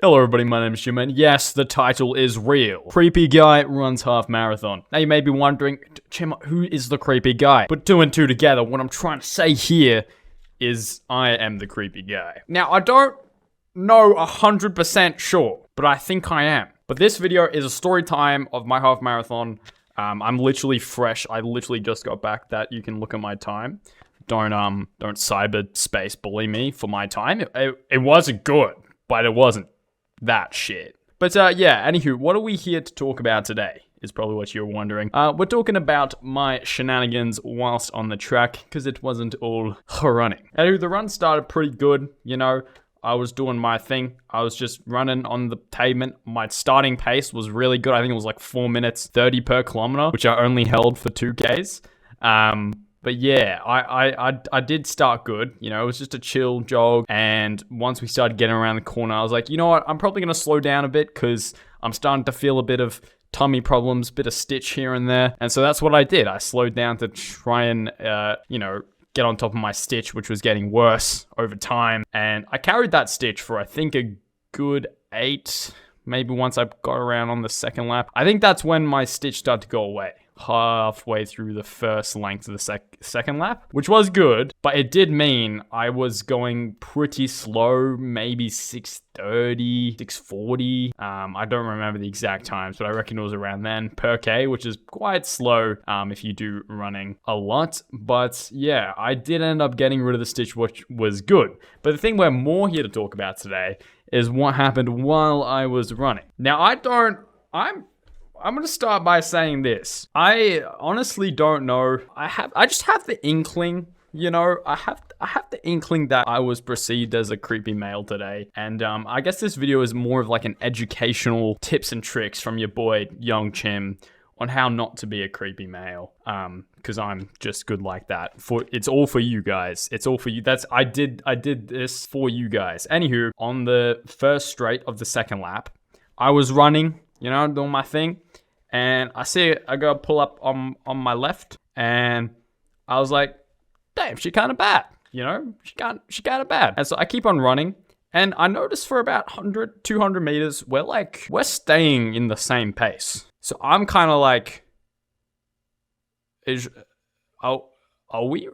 Hello everybody, my name is Shuman. Yes, the title is real. Creepy guy runs half marathon. Now you may be wondering, Chima, who is the creepy guy? Put two and two together, what I'm trying to say here is I am the creepy guy. Now I don't know 100% sure, but I think I am. But this video is a story time of my half marathon. I'm literally fresh. I literally just got back. That you can look at my time. Don't cyberspace bully me for my time. It wasn't good, but it wasn't that shit. But yeah, anywho, what are we here to talk about today? Is probably what you're wondering. We're talking about my shenanigans whilst on the track, because it wasn't all running. Anywho, the run started pretty good, you know. I was doing my thing. I was just running on the pavement. My starting pace was really good. I think it was like 4 minutes 30 per kilometer, which I only held for 2Ks. But yeah, I did start good. You know, it was just a chill jog. And once we started getting around the corner, I was like, you know what? I'm probably going to slow down a bit because I'm starting to feel a bit of tummy problems, bit of stitch here and there. And so that's what I did. I slowed down to try and, you know, get on top of my stitch, which was getting worse over time. And I carried that stitch for, I think, a good 8, maybe once I got around on the second lap. I think that's when my stitch started to go away. Halfway through the first length of the second lap, which was good, but it did mean I was going pretty slow, maybe 6:30, 6:40. I don't remember the exact times, but I reckon it was around then per K, which is quite slow if you do running a lot. But yeah, I did end up getting rid of the stitch, which was good. But the thing we're more here to talk about today is what happened while I was running. Now, I'm going to start by saying this. I honestly don't know. I just have the inkling, you know, I have the inkling that I was perceived as a creepy male today. And I guess this video is more of like an educational tips and tricks from your boy, Young Chim, on how not to be a creepy male. Because I'm just good like that. It's all for you guys. It's all for you. I did this for you guys. Anywho, on the first straight of the second lap, I was running, you know, doing my thing. And I see a girl pull up on my left, and I was like, damn, she kind of bad, you know? She kind of bad. And so I keep on running, and I noticed for about 100, 200 meters, we're staying in the same pace. So I'm kind of like, are we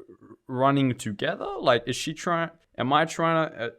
running together? Like, am I trying to,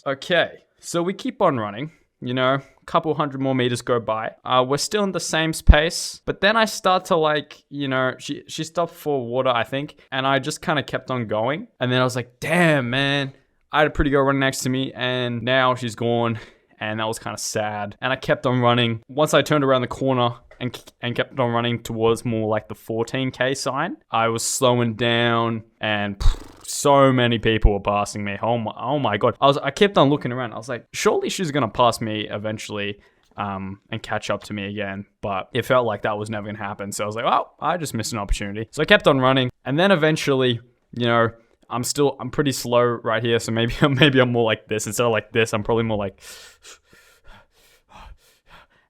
okay. So we keep on running. You know, a couple hundred more meters go by. We're still in the same pace, but then I start to like, you know, she stopped for water, I think, and I just kind of kept on going. And then I was like, damn, man, I had a pretty girl running next to me, and now she's gone, and that was kind of sad. And I kept on running. Once I turned around the corner and kept on running towards more like the 14K sign, I was slowing down, and so many people were passing me. Oh my god. I kept on looking around. I was like, surely she's gonna pass me eventually and catch up to me again. But it felt like that was never gonna happen. So I was like, oh, I just missed an opportunity. So I kept on running, and then eventually, you know, I'm pretty slow right here. So maybe I'm more like this. Instead of like this, I'm probably more like,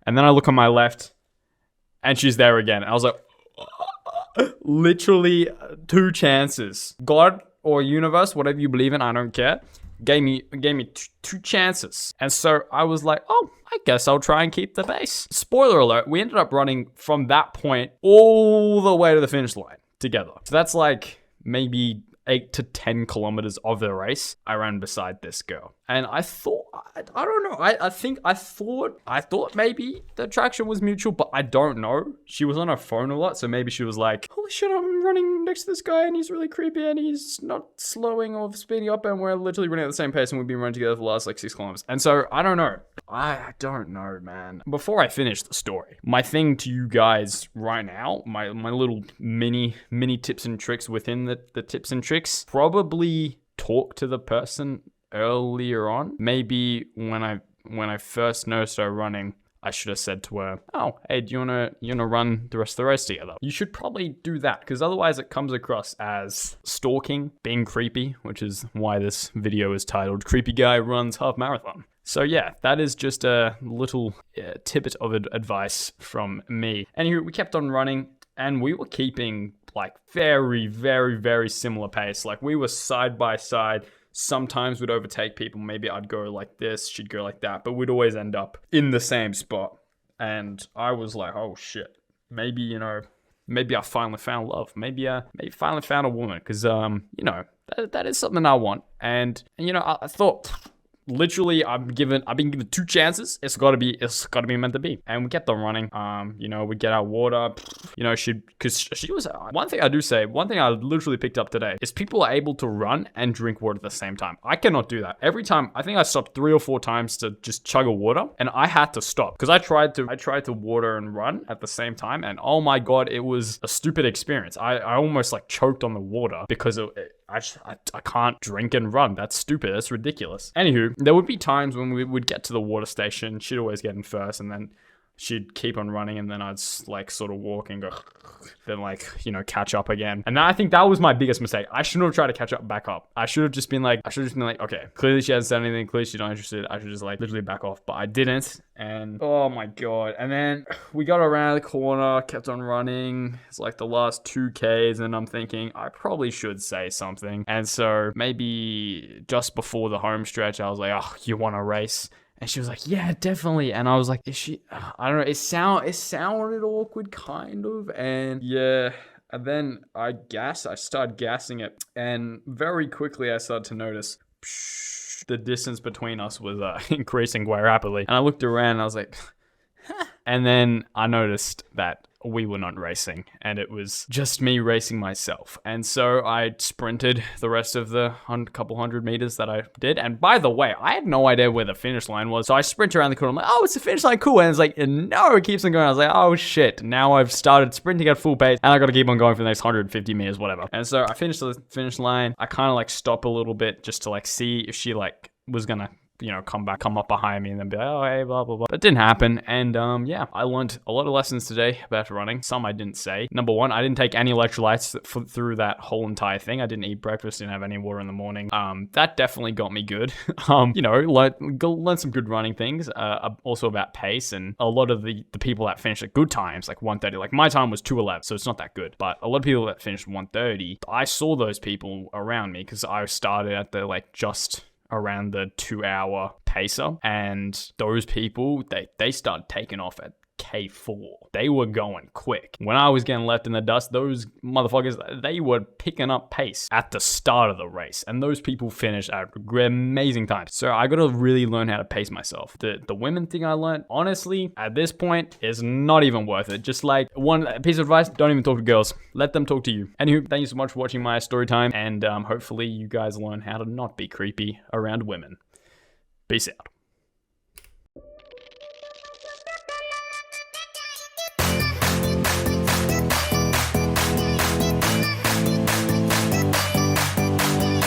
and then I look on my left, and she's there again. I was like, literally 2 chances. God or universe, whatever you believe in, I don't care, gave me 2 chances. And so I was like, oh, I guess I'll try and keep the pace. Spoiler alert, we ended up running from that point all the way to the finish line together. So that's like maybe 8 to 10 kilometers of the race I ran beside this girl. And I thought, I don't know, I thought maybe the attraction was mutual, but I don't know. She was on her phone a lot, so maybe she was like, holy shit, I'm running next to this guy and he's really creepy and he's not slowing or speeding up, and we're literally running at the same pace and we've been running together for the last like 6 kilometers. And so I don't know. I don't know, man. Before I finish the story, my thing to you guys right now, my little mini tips and tricks within the tips and tricks, probably talk to the person earlier on. Maybe when I first noticed her running, I should have said to her, oh, hey, do you wanna run the rest of the race together? You should probably do that, because otherwise it comes across as stalking, being creepy, which is why this video is titled Creepy Guy Runs Half Marathon. So yeah, that is just a little tidbit of advice from me. Anywho, we kept on running, and we were keeping like very, very, very similar pace. Like we were side by side, sometimes would overtake people. Maybe I'd go like this, she'd go like that, but we'd always end up in the same spot. And I was like, oh shit, maybe I finally found love. Maybe finally found a woman, because that is something I want. And I thought, literally, I've been given 2 chances. It's gotta be meant to be. And we get them running. We get our water. Because she was one thing I literally picked up today is people are able to run and drink water at the same time. I cannot do that. Every time, I think I stopped 3 or 4 times to just chug a water, and I had to stop because I tried to water and run at the same time, and oh my god, it was a stupid experience. I almost like choked on the water because I can't drink and run. That's stupid. That's ridiculous. Anywho, there would be times when we would get to the water station. She'd always get in first, and then she'd keep on running, and then I'd like sort of walk and go, then catch up again. And I think that was my biggest mistake. I shouldn't have tried to catch up back up. I should have just been like, okay, clearly she hasn't said anything. Clearly she's not interested. I should just like literally back off. But I didn't. And oh my god. And then we got around the corner, kept on running. It's like the last 2Ks, and I'm thinking I probably should say something. And so maybe just before the home stretch, I was like, oh, you want to race? And she was like, yeah, definitely. And I was like, is she? I don't know. It sounded awkward, kind of. And yeah. And then I started gassing it. And very quickly I started to notice the distance between us was increasing quite rapidly. And I looked around and I was like, and then I noticed that we were not racing, and it was just me racing myself. And so I sprinted the rest of the couple hundred meters that I did. And by the way, I had no idea where the finish line was. So I sprint around the corner. I'm like, oh, it's the finish line. Cool. And it's like, no, it keeps on going. I was like, oh shit. Now I've started sprinting at full pace, and I got to keep on going for the next 150 meters, whatever. And so I finished the finish line. I kind of like stop a little bit just to like see if she like was gonna come up behind me and then be like, oh, hey, blah, blah, blah. But it didn't happen. And I learned a lot of lessons today about running. Some I didn't say. Number 1, I didn't take any electrolytes through that whole entire thing. I didn't eat breakfast, didn't have any water in the morning. That definitely got me good. Learn some good running things. Also about pace, and a lot of the people that finished at good times, like 1:30, like my time was 2:11, so it's not that good. But a lot of people that finished 1:30, I saw those people around me because I started at the just around the 2-hour pacer, and those people they started taking off at K4. They were going quick. When I was getting left in the dust, those motherfuckers, they were picking up pace at the start of the race, and those people finished at amazing times. So I gotta really learn how to pace myself. The women thing I learned, honestly, at this point, is not even worth it. Just like one piece of advice, don't even talk to girls. Let them talk to you. Anywho, thank you so much for watching my story time, and hopefully you guys learn how to not be creepy around women. Peace out.